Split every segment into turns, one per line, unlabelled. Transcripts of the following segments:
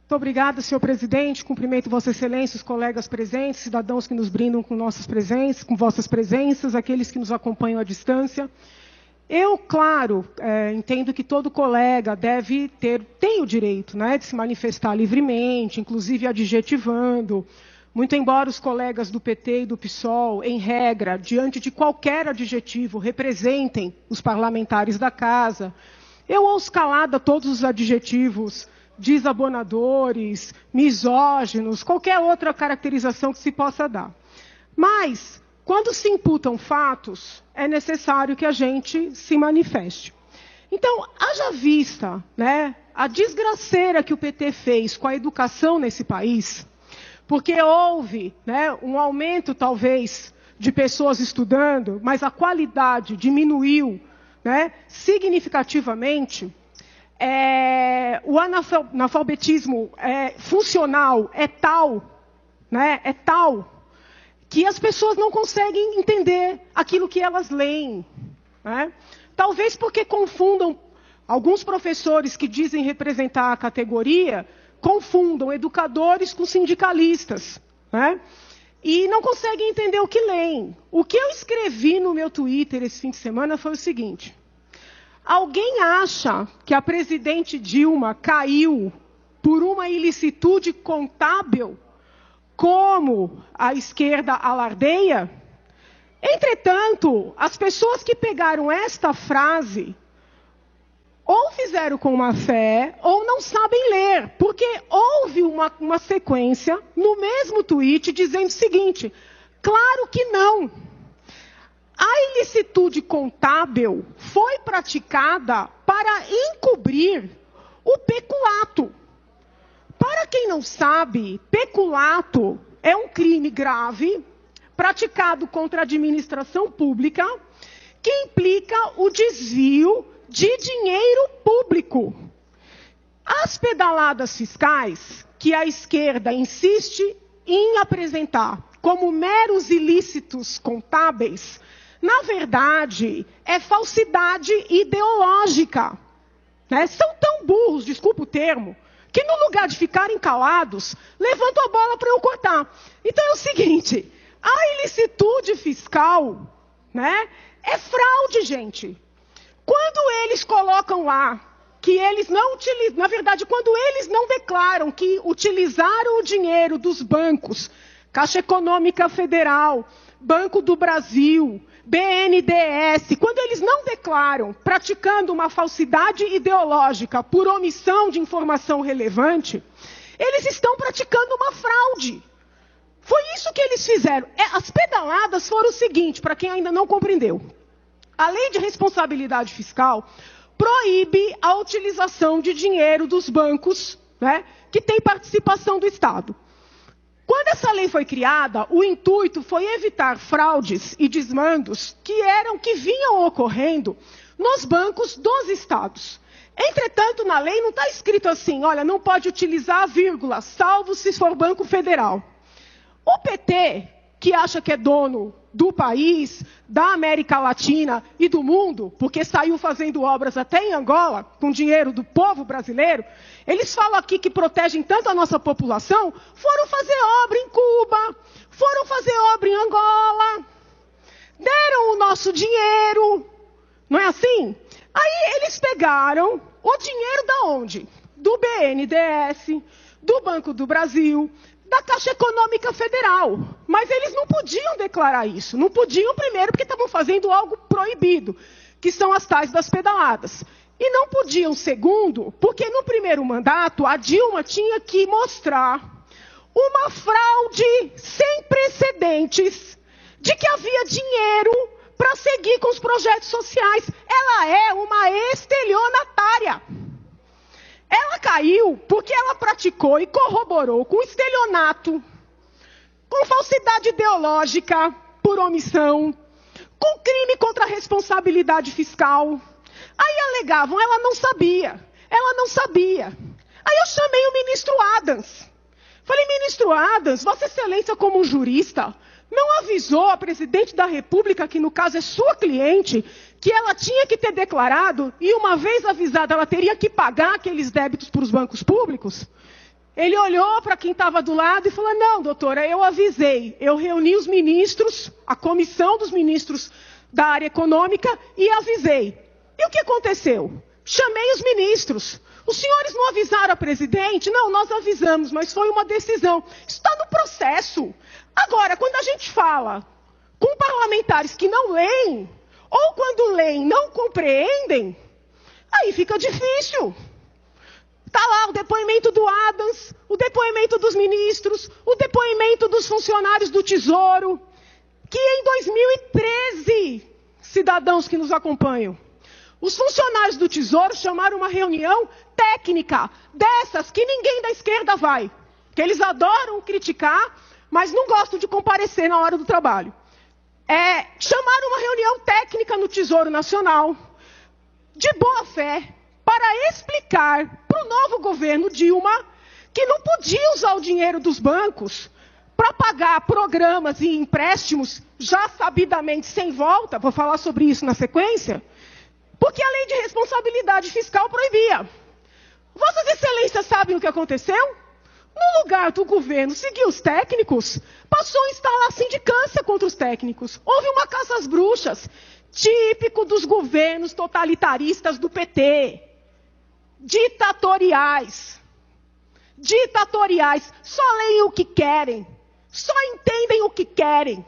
Muito obrigada, senhor presidente. Cumprimento Vossa Excelência, os colegas presentes, cidadãos que nos brindam com nossas presenças, com vossas presenças, aqueles que nos acompanham à distância. Eu, claro, entendo que todo colega tem o direito, né, de se manifestar livremente, inclusive adjetivando. Muito embora os colegas do PT e do PSOL, em regra, diante de qualquer adjetivo, representem os parlamentares da casa, eu ouço calada todos os adjetivos desabonadores, misóginos, qualquer outra caracterização que se possa dar. Mas, quando se imputam fatos, é necessário que a gente se manifeste. Então, haja vista, né, a desgraceira que o PT fez com a educação nesse país, porque houve, né, um aumento, talvez, de pessoas estudando, mas a qualidade diminuiu, né, significativamente. O analfabetismo funcional é tal, né, que as pessoas não conseguem entender aquilo que elas leem, né? Talvez porque confundam, alguns professores que dizem representar a categoria, confundam educadores com sindicalistas, né? E não conseguem entender o que leem. O que eu escrevi no meu Twitter esse fim de semana foi o seguinte: alguém acha que a presidente Dilma caiu por uma ilicitude contábil, como a esquerda alardeia? Entretanto, as pessoas que pegaram esta frase ou fizeram com má fé ou não sabem ler, porque houve uma sequência no mesmo tweet dizendo o seguinte: claro que não. A ilicitude contábil foi praticada para encobrir o peculato. Para quem não sabe, peculato é um crime grave praticado contra a administração pública que implica o desvio de dinheiro público. As pedaladas fiscais, que a esquerda insiste em apresentar como meros ilícitos contábeis, na verdade, é falsidade ideológica, né? São tão burros, desculpa o termo, que no lugar de ficarem calados, levantam a bola para eu cortar. Então é o seguinte: a ilicitude fiscal, né, é fraude, gente. Quando eles colocam lá que eles não utilizam, na verdade, quando eles não declaram que utilizaram o dinheiro dos bancos, Caixa Econômica Federal, Banco do Brasil, BNDES, quando eles não declaram, praticando uma falsidade ideológica por omissão de informação relevante, eles estão praticando uma fraude. Foi isso que eles fizeram. As pedaladas foram o seguinte, para quem ainda não compreendeu. A Lei de Responsabilidade Fiscal proíbe a utilização de dinheiro dos bancos, né, que tem participação do Estado. Quando essa lei foi criada, o intuito foi evitar fraudes e desmandos que vinham ocorrendo nos bancos dos estados. Entretanto, na lei não está escrito assim: olha, não pode utilizar vírgula, salvo se for Banco Federal. O PT, que acha que é dono do país, da América Latina e do mundo, porque saiu fazendo obras até em Angola, com dinheiro do povo brasileiro, eles falam aqui que protegem tanto a nossa população, foram fazer obra em Cuba, foram fazer obra em Angola, deram o nosso dinheiro, não é assim? Aí eles pegaram o dinheiro da onde? Do BNDES, do Banco do Brasil, da Caixa Econômica Federal. Mas eles não podiam declarar isso. Não podiam, primeiro, porque estavam fazendo algo proibido, que são as tais das pedaladas. E não podiam, segundo, porque no primeiro mandato a Dilma tinha que mostrar uma fraude sem precedentes de que havia dinheiro para seguir com os projetos sociais. Ela é uma estelionatária. Ela caiu porque ela praticou e corroborou com estelionato, com falsidade ideológica por omissão, com crime contra a responsabilidade fiscal. Aí alegavam, ela não sabia. Aí eu chamei o ministro Adams. Falei: ministro Adams, Vossa Excelência, como jurista, não avisou a presidente da República, que no caso é sua cliente, que ela tinha que ter declarado, e uma vez avisada ela teria que pagar aqueles débitos para os bancos públicos? Ele olhou para quem estava do lado e falou, não, doutora, eu avisei. Eu reuni os ministros, a comissão dos ministros da área econômica e avisei. E o que aconteceu? Chamei os ministros. Os senhores não avisaram a presidente? Não, nós avisamos, mas foi uma decisão. Isso está no processo. Agora, quando a gente fala com parlamentares que não leem, ou quando leem não compreendem, aí fica difícil. Está lá o depoimento do Adams, o depoimento dos ministros, o depoimento dos funcionários do Tesouro, que em 2013, cidadãos que nos acompanham, os funcionários do Tesouro chamaram uma reunião técnica, dessas que ninguém da esquerda vai, que eles adoram criticar, mas não gostam de comparecer na hora do trabalho. Chamaram uma reunião técnica no Tesouro Nacional, de boa fé, para explicar para o novo governo Dilma que não podia usar o dinheiro dos bancos para pagar programas e empréstimos já sabidamente sem volta, vou falar sobre isso na sequência, porque a lei de responsabilidade fiscal proibia. Vossas Excelências sabem o que aconteceu? No lugar do governo seguir os técnicos, passou a instalar sindicância contra os técnicos. Houve uma caça às bruxas, típico dos governos totalitaristas do PT. Ditatoriais. Ditatoriais. Só leem o que querem. Só entendem o que querem.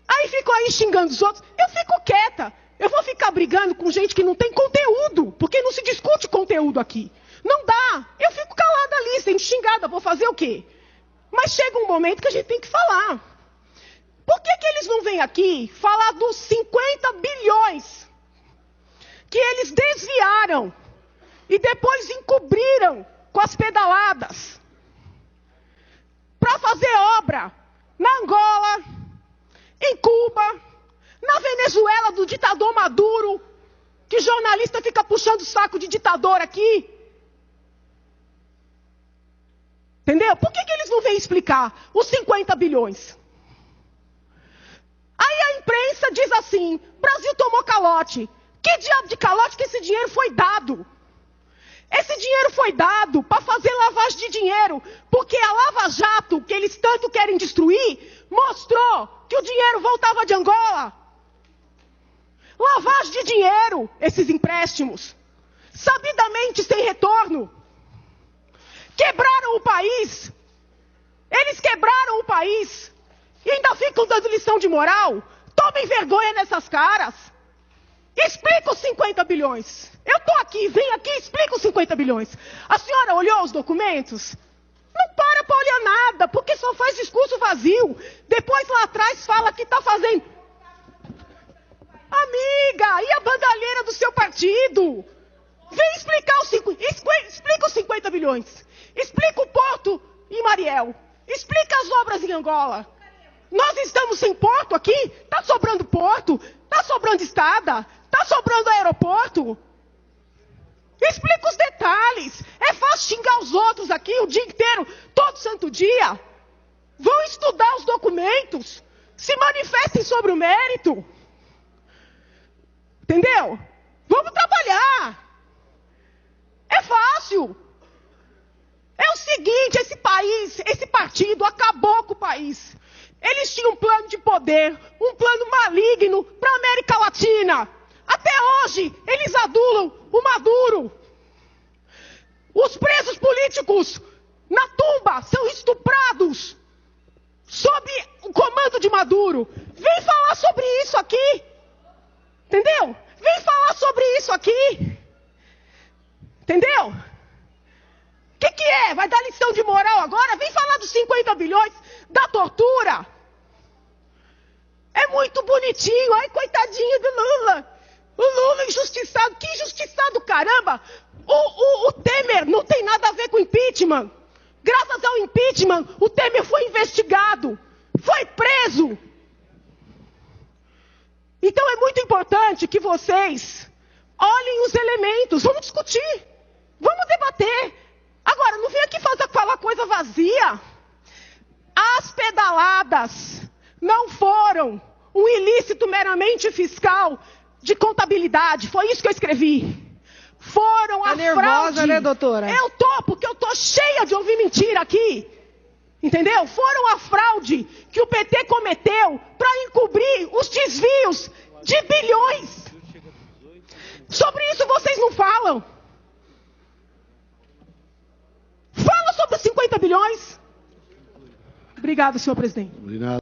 Aí ficam aí xingando os outros. Eu fico quieta. Eu vou ficar brigando com gente que não tem conteúdo, porque não se discute conteúdo aqui. Não dá. Eu fico calada ali, sendo xingada. Vou fazer o quê? Mas chega um momento que a gente tem que falar. Por que eles não vêm aqui falar dos 50 bilhões que eles desviaram e depois encobriram com as pedaladas para fazer obra na Angola, em Cuba, na Venezuela do ditador Maduro, que jornalista fica puxando o saco de ditador aqui? Entendeu? Por que eles não vêm explicar os 50 bilhões? Aí a imprensa diz assim, Brasil tomou calote. Que diabo de calote que esse dinheiro foi dado? Esse dinheiro foi dado para fazer lavagem de dinheiro, porque a Lava Jato, que eles tanto querem destruir, mostrou que o dinheiro voltava de Angola. Lavagem de dinheiro, esses empréstimos, sabidamente sem retorno. Quebraram o país. Eles quebraram o país. E ainda ficam dando lição de moral. Tomem vergonha nessas caras. Explica os 50 bilhões. Eu estou aqui, vem aqui, explica os 50 bilhões. A senhora olhou os documentos? Não para olhar nada, porque só faz discurso vazio. Depois lá atrás fala que está fazendo. Amiga, e a bandalheira do seu partido? Vem explicar explica os 50 bilhões. Explica o porto em Mariel. Explica as obras em Angola. Nós estamos sem porto aqui? Está sobrando porto? Está sobrando estrada? Está sobrando aeroporto? Explica os detalhes. É fácil xingar os outros aqui o dia inteiro, todo santo dia. Vão estudar os documentos. Se manifestem sobre o mérito. Entendeu? Vamos trabalhar. É fácil. É o seguinte, esse país, esse partido acabou com o país. Eles tinham um plano de poder, um plano maligno para a América Latina. Até hoje, eles adulam o Maduro. Os presos políticos na tumba são estuprados sob o comando de Maduro. Vem falar sobre isso aqui. Entendeu? Vem falar sobre isso aqui. Entendeu? O que é? Vai dar lição de moral agora? Vem falar dos 50 bilhões, da tortura. É muito bonitinho. Ai, coitadinho do Lula. O Lula injustiçado. Que injustiçado, caramba. O Temer não tem nada a ver com impeachment. Graças ao impeachment, o Temer foi investigado. Foi preso. Então é muito importante que vocês olhem os elementos. Vamos discutir. Vamos debater. Agora, não vem aqui falar coisa vazia. As pedaladas não foram um ilícito meramente fiscal de contabilidade. Foi isso que eu escrevi. Foram a fraude.
Nervosa, né, doutora?
Eu tô, porque eu tô tô cheia de ouvir mentira aqui. Entendeu? Foram a fraude que o PT cometeu para encobrir os desvios de bilhões. Sobre isso vocês não falam. Fala sobre os 50 bilhões. Obrigado, senhor presidente.
Obrigado.